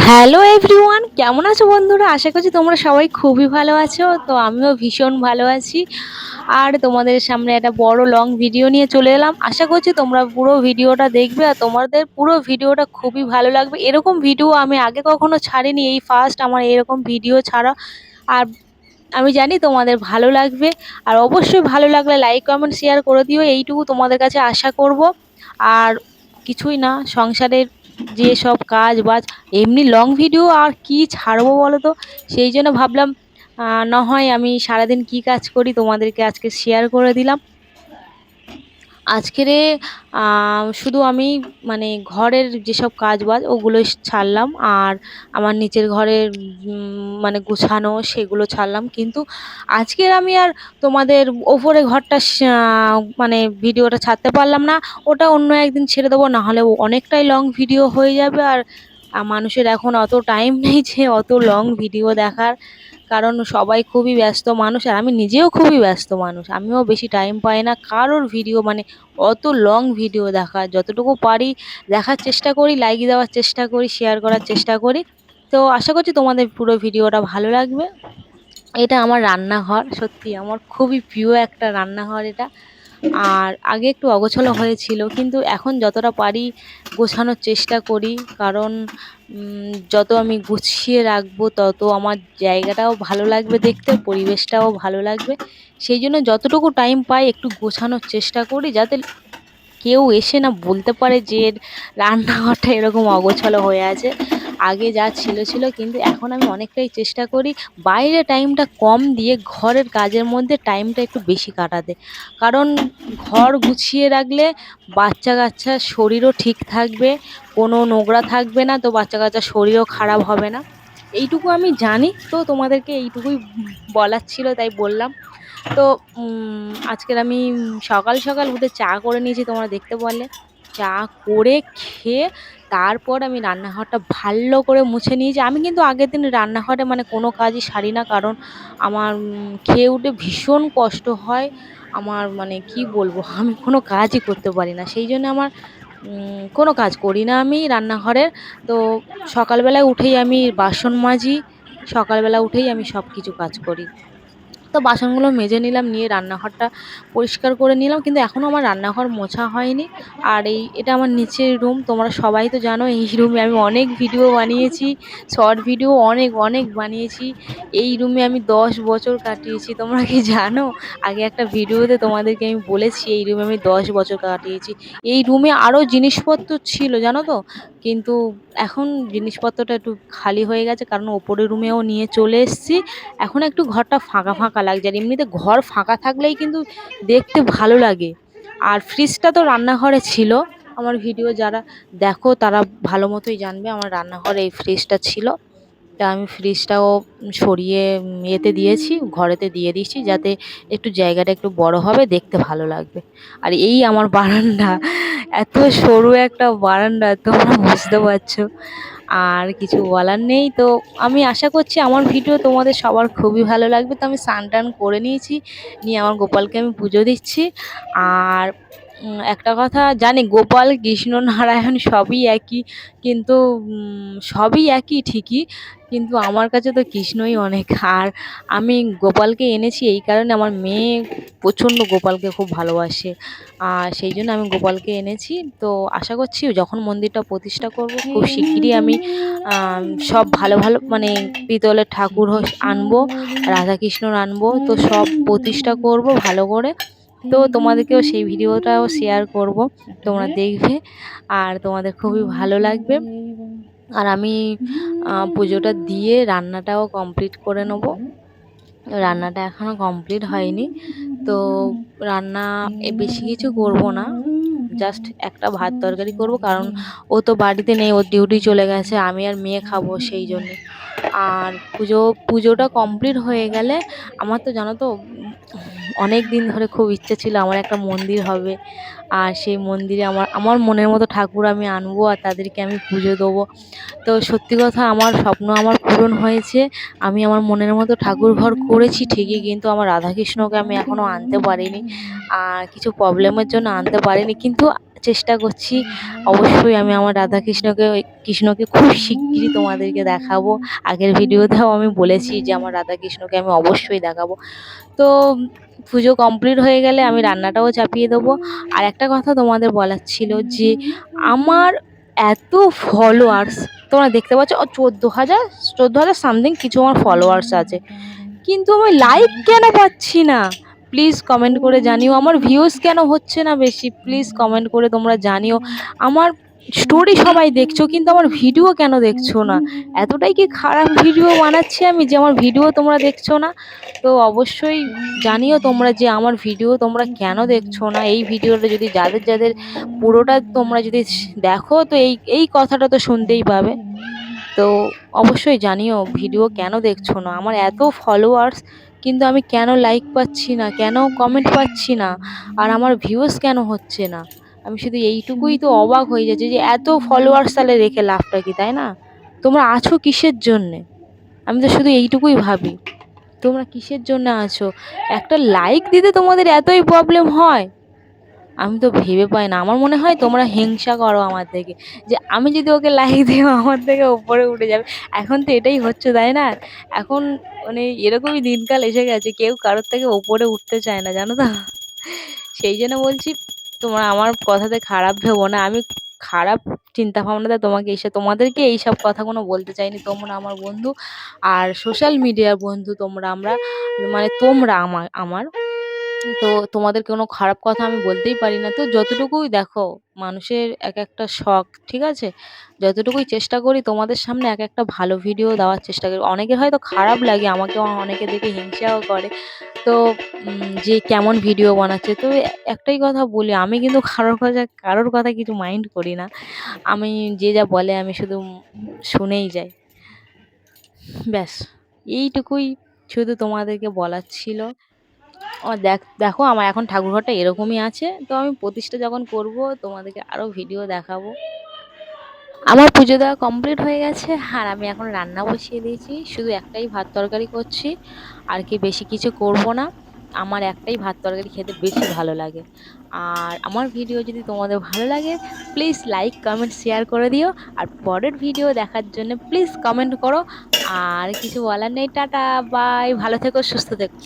Hello everyone, কেমন আছো বন্ধুরা? আশা করছি তোমরা সবাই খুবই ভালো আছো। তো আমিও ভীষণ ভালো আছি। আর তোমাদের সামনে একটা বড় লং ভিডিও নিয়ে চলে এলাম। আশা করছি তোমরা পুরো ভিডিওটা দেখবে আর তোমাদের পুরো ভিডিওটা খুবই ভালো লাগবে। এরকম ভিডিও আমি আগে কখনো ছাড়িনি, এই ফার্স্ট আমার এরকম ভিডিও ছাড়া। আর আমি জানি তোমাদের ভালো লাগবে। আর অবশ্যই ভালো লাগলে লাইক কমেন্ট শেয়ার করে দিও, এইটুকু তোমাদের কাছে আশা করব। আর কিছুই না, সংসারের যে সব কাজ বাজ, এমনি লং ভিডিও আর কি ছাড়বো বলো তো। সেই জন্য ভাবলাম না হয় আমি সারাদিন কি কাজ করি তোমাদেরকে আজকে শেয়ার করে দিলাম। আজকেরে শুধু আমি মানে ঘরের যেসব কাজ বাজ ওগুলো ছাড়লাম, আর আমার নিচের ঘরের মানে গুছানো সেগুলো ছাড়লাম। কিন্তু আজকের আমি আর তোমাদের ওপরে ঘরটা মানে ভিডিওটা ছাড়তে পারলাম না। ওটা অন্য একদিন ছেড়ে দেবো, না হলে অনেকটাই লং ভিডিও হয়ে যাবে। আর মানুষের এখন অত টাইম নেই যে অত লং ভিডিও দেখার। কারণ সবাই খুবই ব্যস্ত মানুষ, আর আমি নিজেও খুবই ব্যস্ত মানুষ। আমিও বেশি টাইম পাই না কারোর ভিডিও মানে অত লং ভিডিও দেখার। যতটুকু পারি দেখার চেষ্টা করি, লাইক দেওয়ার চেষ্টা করি, শেয়ার করার চেষ্টা করি। তো আশা করছি তোমাদের পুরো ভিডিওটা ভালো লাগবে। এটা আমার রান্নাঘর, সত্যি আমার খুবই প্রিয় একটা রান্নাঘর এটা। আর আগে একটু অগোছালো হয়েছিল, কিন্তু এখন যতটা পারি গোছানোর চেষ্টা করি। কারণ যত আমি গুছিয়ে রাখবো তত আমার জায়গাটাও ভালো লাগবে দেখতে, পরিবেশটাও ভালো লাগবে। সেই জন্য যতটুকু টাইম পাই একটু গোছানোর চেষ্টা করি, যাতে কেউ এসে না বলতে পারে যে এর রান্নাঘরটা এরকম অগোছালো হয়ে আছে। আগে যা ছিল ছিল, কিন্তু এখন আমি অনেকটাই চেষ্টা করি বাইরে টাইমটা কম দিয়ে ঘরের কাজের মধ্যে টাইমটা একটু বেশি কাটাতে। কারণ ঘর গুছিয়ে রাখলে বাচ্চা কাচ্চার শরীরও ঠিক থাকবে, কোনো নোংরা থাকবে না, তো বাচ্চা কাচ্চার শরীরও খারাপ হবে না। এইটুকু আমি জানি, তো তোমাদেরকে এইটুকুই বলার ছিল, তাই বললাম। তো আজকের আমি সকাল সকাল উঠে চা করে নিয়েছি, তোমরা দেখতে পারলে। চা করে খেয়ে তারপর আমি রান্নাঘরটা ভালো করে মুছে নিয়েছি। আমি কিন্তু আগের দিন রান্নাঘরে মানে কোনো কাজই সারি না, কারণ আমার খেয়ে উঠে ভীষণ কষ্ট হয়। আমার মানে কি বলবো, আমি কোনো কাজই করতে পারি না। সেই জন্য আমার কোনো কাজ করি না আমি রান্নাঘরের। তো সকালবেলায় উঠেই আমি বাসন মাজি, সকালবেলা উঠেই আমি সব কিছু কাজ করি। তো বাসনগুলো মেজে নিলাম, নিয়ে রান্নাঘরটা পরিষ্কার করে নিলাম। কিন্তু এখনও আমার রান্নাঘর মোছা হয়নি। আর এটা আমার নিচের রুম, তোমরা সবাই তো জানো এই রুমে আমি অনেক ভিডিও বানিয়েছি, শর্ট ভিডিও অনেক অনেক বানিয়েছি। এই রুমে আমি 10 বছর কাটিয়েছি, তোমরা কি জানো? আগে একটা ভিডিওতে তোমাদেরকে আমি বলেছি এই রুমে আমি 10 বছর কাটিয়েছি। এই রুমে আরও জিনিসপত্র ছিল জানো তো, কিন্তু এখন জিনিসপত্রটা একটু খালি হয়ে গেছে, কারণ ওপরের রুমেও নিয়ে চলে এসেছি। এখন একটু ঘরটা ফাঁকা ফাঁকা লাগছে। আর এমনিতে ঘর ফাঁকা থাকলেই কিন্তু দেখতে ভালো লাগে। আর ফ্রিজটা তো রান্নাঘরে ছিল, আমার ভিডিও যারা দেখো তারা ভালো মতোই জানবে আমার রান্নাঘরে এই ফ্রিজটা ছিল। তা আমি ফ্রিজটাও সরিয়ে এতে দিয়েছি, ঘরেতে দিয়ে দিয়েছি, যাতে একটু জায়গাটা একটু বড় হবে, দেখতে ভালো লাগবে। আর এই আমার বারান্দা, এত সরু একটা বারান্দা, তোমরা বুঝতে পারছো। আর কিছু বলার নেই। তো আমি আশা করছি আমার ভিডিও তোমাদের সবার খুবই ভালো লাগবে। তো আমি স্নান টান করে নিয়েছি, নিয়ে আমার গোপালকে আমি পুজো দিচ্ছি। আর একটা কথা জানি, গোপাল কৃষ্ণ নারায়ণ সবই একই, কিন্তু সবই একই ঠিকই, কিন্তু আমার কাছে তো কৃষ্ণই অনেক। আর আমি গোপালকে এনেছি এই কারণে, আমার মেয়ে প্রচণ্ড গোপালকে খুব ভালোবাসে, আর সেই জন্য আমি গোপালকে এনেছি। তো আশা করছি যখন মন্দিরটা প্রতিষ্ঠা করব খুব শিগগিরই আমি সব ভালো ভালো মানে পিতলের ঠাকুর আনবো, রাধাকৃষ্ণর আনবো, তো সব প্রতিষ্ঠা করব ভালো করে। তো তোমাদেরকেও সেই ভিডিওটাও শেয়ার করব, তোমরা দেখবে আর তোমাদের খুবই ভালো লাগবে। আর আমি পুজোটা দিয়ে রান্নাটাও কমপ্লিট করে নেব। রান্নাটা এখনও কমপ্লিট হয়নি, তো রান্না বেশি কিছু করব না, জাস্ট একটা ভাত তরকারি করব, কারণ ও তো বাড়িতে নেই, ওর ডিউটি চলে গেছে, আমি আর মেয়ে খাবো সেই জন্যে। আর পুজোটা কমপ্লিট হয়ে গেলে আমার তো জানো তো অনেক দিন ধরে খুব ইচ্ছে ছিল আমার একটা মন্দির হবে, আর সেই মন্দিরে আমার আমার মনের মতো ঠাকুর আমি আনবো আর তাদেরকে আমি পুজো দেবো। তো সত্যি কথা, আমার স্বপ্ন আমার পূরণ হয়েছে। আমি আমার মনের মতো ঠাকুর ঘর করেছি ঠিকই, কিন্তু আমার রাধাকৃষ্ণকে আমি এখনও আনতে পারিনি, আর কিছু প্রবলেমের জন্য আনতে পারিনি। কিন্তু চেষ্টা করছি। অবশ্যই আমি আমার কৃষ্ণকে খুব শিগগিরই তোমাদেরকে দেখাবো। আগের ভিডিওতেও আমি বলেছি যে আমার রাধাকৃষ্ণকে আমি অবশ্যই দেখাবো। তো পুজো কমপ্লিট হয়ে গেলে আমি রান্নাটাও চাপিয়ে দেবো। আর একটা কথা তোমাদের বলার ছিল যে আমার এত ফলোয়ার্স তোমরা দেখতে পাচ্ছ, 14,000 সামথিং কিছু আমার ফলোয়ার্স আছে, কিন্তু আমি লাইক কেন পাচ্ছি না? প্লিজ কমেন্ট করে জানিও। আমার ভিউজ কেন হচ্ছে না বেশি? প্লিজ কমেন্ট করে তোমরা জানিও। আমার স্টোরি সবাই দেখছো, কিন্তু আমার ভিডিও কেন দেখছো না? এতটাই কি খারাপ ভিডিও বানাচ্ছি আমি যে আমার ভিডিও তোমরা দেখছো না? তো অবশ্যই জানিও তোমরা যে আমার ভিডিও তোমরা কেন দেখছো না। এই ভিডিওটা যদি যাদের যাদের পুরোটা তোমরা যদি দেখো, তো এই কথাটা তো শুনতেই পাবে। তো অবশ্যই জানিও ভিডিও কেন দেখছো না। আমার এত ফলোয়ার্স, কিন্তু আমি কেন লাইক পাচ্ছি না, কেন কমেন্ট পাচ্ছি না, আর আমার ভিউজ কেন হচ্ছে না? আমি শুধু এইটুকুই তো অবাক হয়ে যাচ্ছি যে এত ফলোয়ার্স তাহলে রেখে লাভটা কি, তাই না? তোমরা আছো কিসের জন্যে? আমি তো শুধু এইটুকুই ভাবি, তোমরা কিসের জন্য আছো? একটা লাইক দিতে তোমাদের এতই প্রবলেম হয়? আমি তো ভেবে পাই না। আমার মনে হয় তোমরা হিংসা করো আমার থেকে, যে আমি যদি ওকে লাইক দিই আমার থেকে উপরে উঠে যাবে। এখন তো এটাই হচ্ছে, তাই না? এখন মানে এরকমই দিনকাল এসে গেছে, কেউ কারোর থেকে উপরে উঠতে চায় না, জানো তো? সেই জন্য বলছি, তোমরা আমার কথাতে খারাপ ভেবো না। আমি খারাপ চিন্তা ভাবনাতে তোমাদেরকে এইসব কথা কোনো বলতে চাইনি। তোমরা আমার বন্ধু, আর সোশ্যাল মিডিয়ার বন্ধু তোমরা। মানে তোমরা আমার তো তোমাদের কোনো খারাপ কথা আমি বলতেই পারি না। তো যতটুকুই দেখো, মানুষের এক একটা শখ, ঠিক আছে? যতটুকুই চেষ্টা করি তোমাদের সামনে এক একটা ভালো ভিডিও দেওয়ার চেষ্টা করি। অনেকের হয়তো খারাপ লাগে, আমাকেও অনেকে দেখে হিংসাও করে। তো যে কেমন ভিডিও বানাচ্ছে, তো একটাই কথা বলি, আমি কিন্তু কারোর কথা কিছু মাইন্ড করি না। আমি যে যা বলে আমি শুধু শুনেই যাই। ব্যাস, এইটুকুই শুধু তোমাদেরকে বলার ছিল। দেখো আমার এখন ঠাকুরঘরটা এরকমই আছে। তো আমি প্রতিষ্ঠা যখন করব তোমাদেরকে আরো ভিডিও দেখাবো। আমার পুজো দেওয়া কমপ্লিট হয়ে গেছে, আর আমি এখন রান্না বসিয়ে দিয়েছি। শুধু একটাই ভাত তরকারি করছি, আর কি বেশি কিছু করব না। আমার একটাই ভাত তরকারি খেতে বেশি ভালো লাগে। আর আমার ভিডিও যদি তোমাদের ভালো লাগে, প্লিজ লাইক কমেন্ট শেয়ার করে দিও। আর পরের ভিডিও দেখার জন্য প্লিজ কমেন্ট করো। আর কিছু বলার নেই, টাটা বাই, ভালো থেকো সুস্থ থেকো।